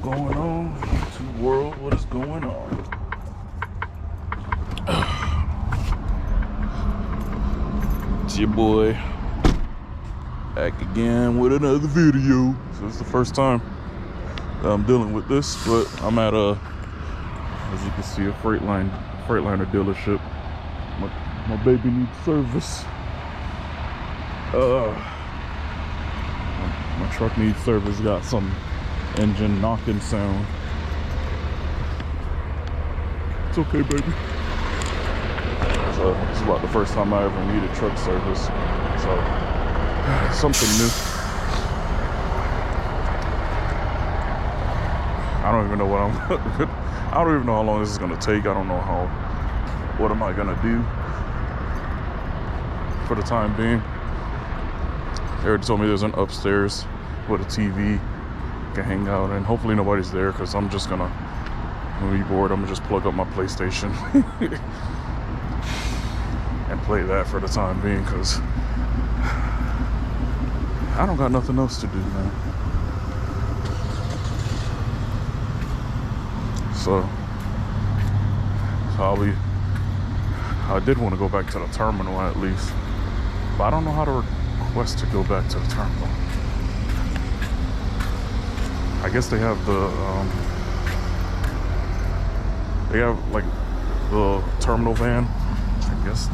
going on? YouTube world, what is going on? It's your boy back again with another video. So it's the first time that I'm dealing with this, but I'm at as you can see, a Freightliner dealership. My baby needs service. My truck needs service. Got some engine knocking sound. It's okay, baby. So this is about the first time I ever needed truck service. So something new. I don't even know what I don't even know how long this is gonna take. I don't know what am I gonna do for the time being. They already told me there's an upstairs with a TV. Can hang out, and hopefully nobody's there, because I'm just gonna, when we bored, I'm gonna just plug up my PlayStation and play that for the time being, because I don't got nothing else to do, man. So I did want to go back to the terminal at least, but I don't know how to request to go back to the terminal. I guess they have like the terminal van, I guess.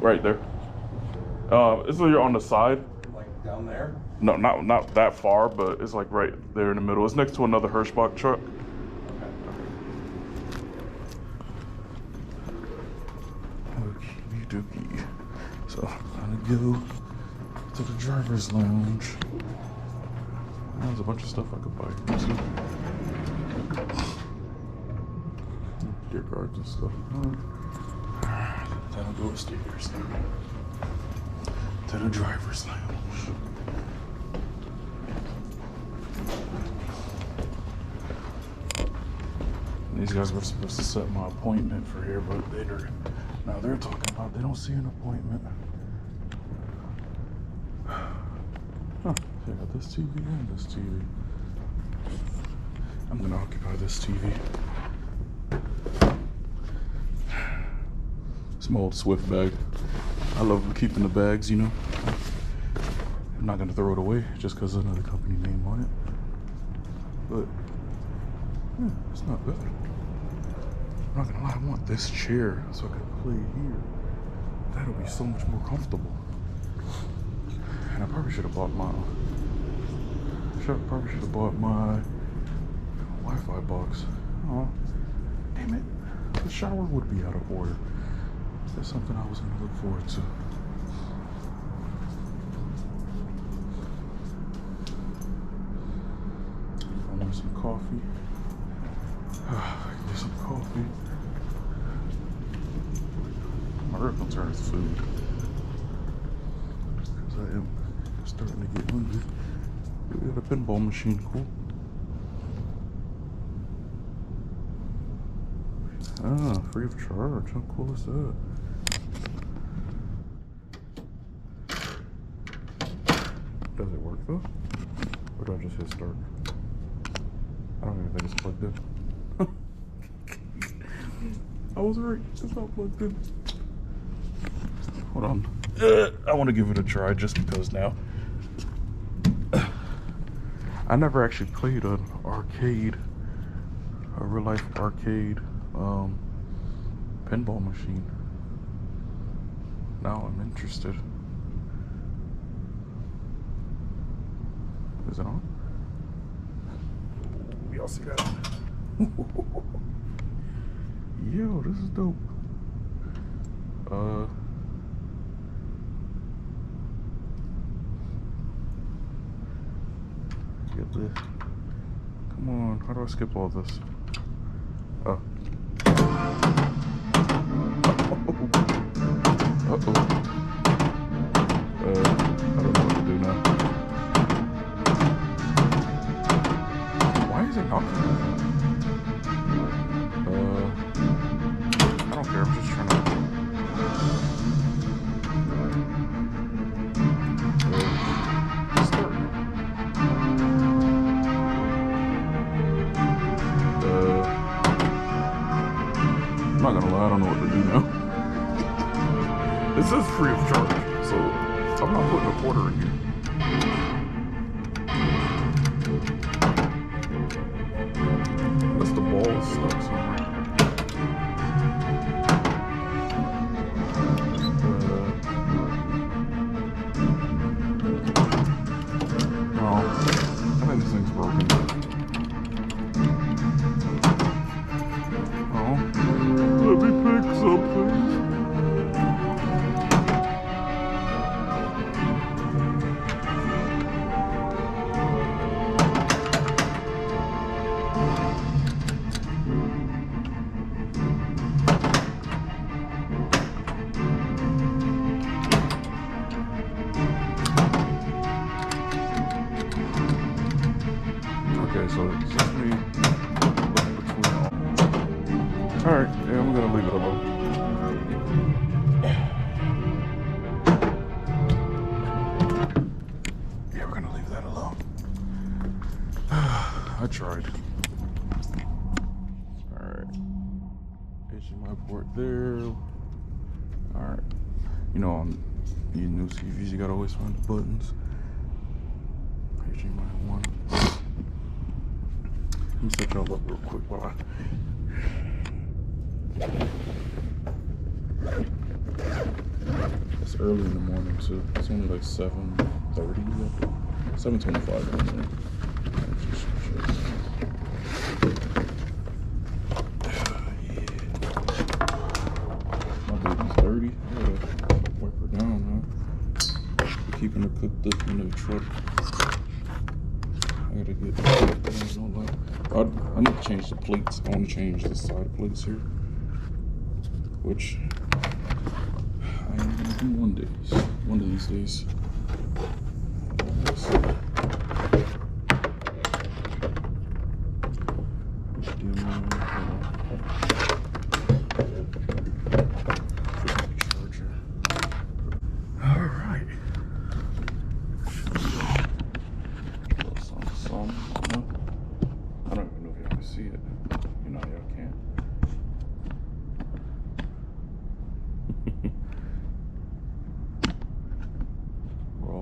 Right there. It's like you're on the side. Like down there? No, not that far, but it's like right there in the middle. It's next to another Hirschbach truck. Okie dokie. So I'm gonna go to the driver's lounge. There's a bunch of stuff I could buy. Gear guards and stuff. Then I'll go upstairs to the driver's lounge. These guys were supposed to set my appointment for here, but now they're talking about they don't see an appointment. Huh, I got this TV and this TV. I'm gonna occupy this TV. It's my old Swift bag. I love keeping the bags, you know. I'm not gonna throw it away just because of another company name on it. But yeah, it's not bad. I'm not gonna lie, I want this chair so I can play here. That'll be so much more comfortable. And I probably should have bought my Wi-Fi box. Oh, damn it! The shower would be out of order. That's something I was gonna look forward to. I want some coffee. Get some coffee. My real concern is food, because I am starting to get hungry. We got a pinball machine, cool. Free of charge. How cool is that? Does it work though? Or do I just hit start? I don't even think it's plugged in. I was right. It's not plugged in. Hold on. I want to give it a try just because now. I never actually played an arcade, a real life arcade pinball machine. Now I'm interested. Is it on? Y'all see that? Yo, this is dope. Get this. Come on, how do I skip all this? Oh. Uh-oh. I don't know what to do now. Why is it knocking? I don't care, I'm just trying to... start. not gonna lie, I don't know what to do now. It says free of charge, so I'm not putting a quarter in here. Unless the ball is stuck somewhere. No, I think this thing's broken. Oh, let me pick something. Okay, so it's just me looking between all. Alright, yeah, I'm gonna leave it alone. Yeah, we're gonna leave that alone. I tried. Alright. HDMI port there. Alright. You know, on these new TVs, you gotta always find the buttons. HDMI 1. Let me set y'all up real quick while It's early in the morning too. It's only like 7:30, 7:25 in the morning. My baby's dirty. I gotta wipe her down, huh? Keeping her cooked up in the truck. I gotta get I need to change the plates. I want to change the side plates here, which I am gonna do one of these days.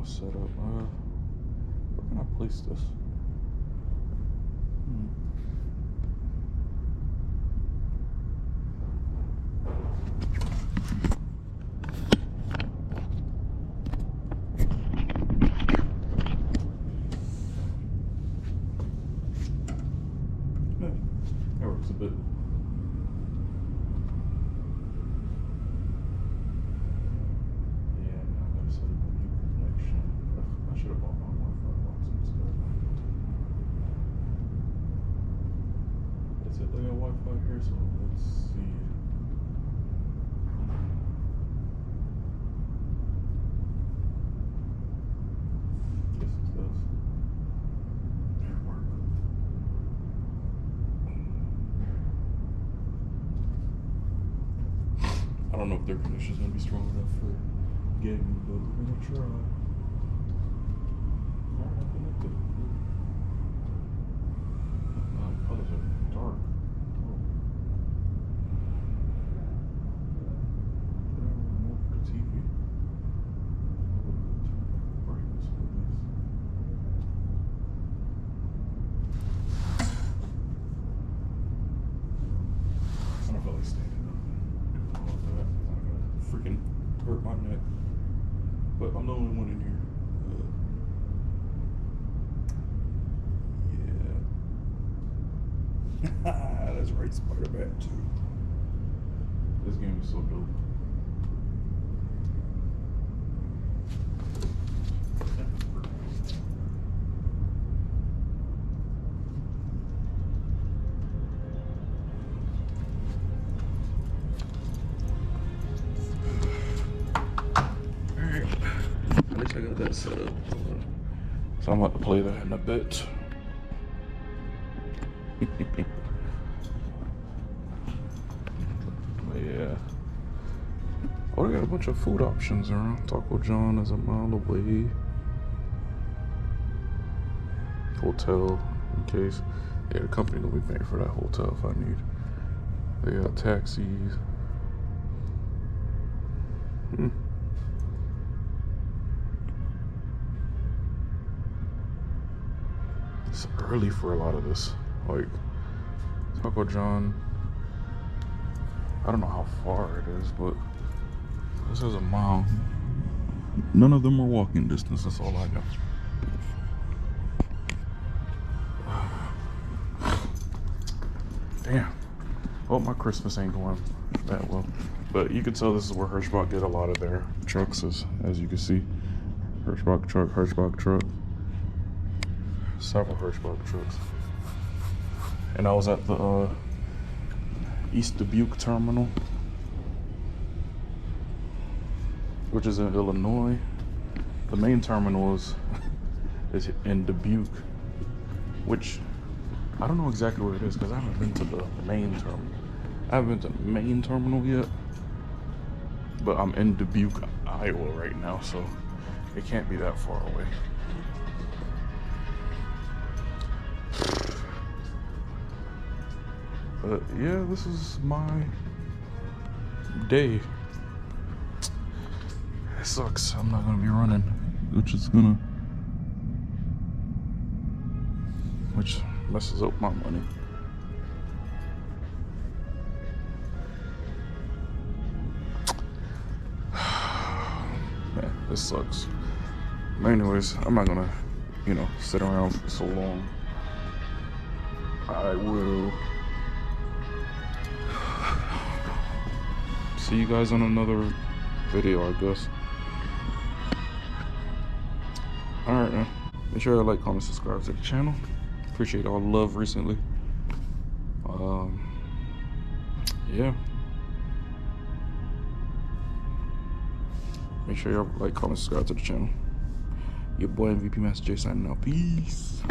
Set up. Where can I place this? Yeah, that works a bit. They got Wi-Fi here, so let's see. Yes, it does. It works. I don't know if their connection's gonna be strong enough for gaming, but we're gonna try. Alright, connected. Colors are dark. Freaking hurt my neck, but I'm the only one in here. Yeah, that's right, Spider-Man 2. This game is so dope. I got that set up. So I'm about to play that in a bit. But yeah. Oh, they got a bunch of food options around. Taco John is a mile away. Hotel, in case. Yeah, the company gonna be paying for that hotel if I need. They got taxis. It's early for a lot of this. Like, Taco John, I don't know how far it is, but this is a mile. None of them are walking distance, that's all I know. Damn. Oh, my Christmas ain't going that well. But you can tell this is where Hirschbach get a lot of their trucks, as you can see. Hirschbach truck. Several Hirschbach trucks. And I was at the East Dubuque terminal, which is in Illinois. The main terminal is in Dubuque, which I don't know exactly where it is because I haven't been to the main terminal. I haven't been to the main terminal yet, but I'm in Dubuque, Iowa right now, so it can't be that far away. But yeah, this is my day. It sucks. I'm not gonna be running, which messes up my money. Man, this sucks. But anyways, I'm not gonna, sit around for so long. I will see you guys on another video, I guess. Alright, man. Make sure to like, comment, subscribe to the channel. Appreciate all the love recently. Yeah. Make sure y'all like, comment, subscribe to the channel. Your boy MVP Master J signing out. Peace.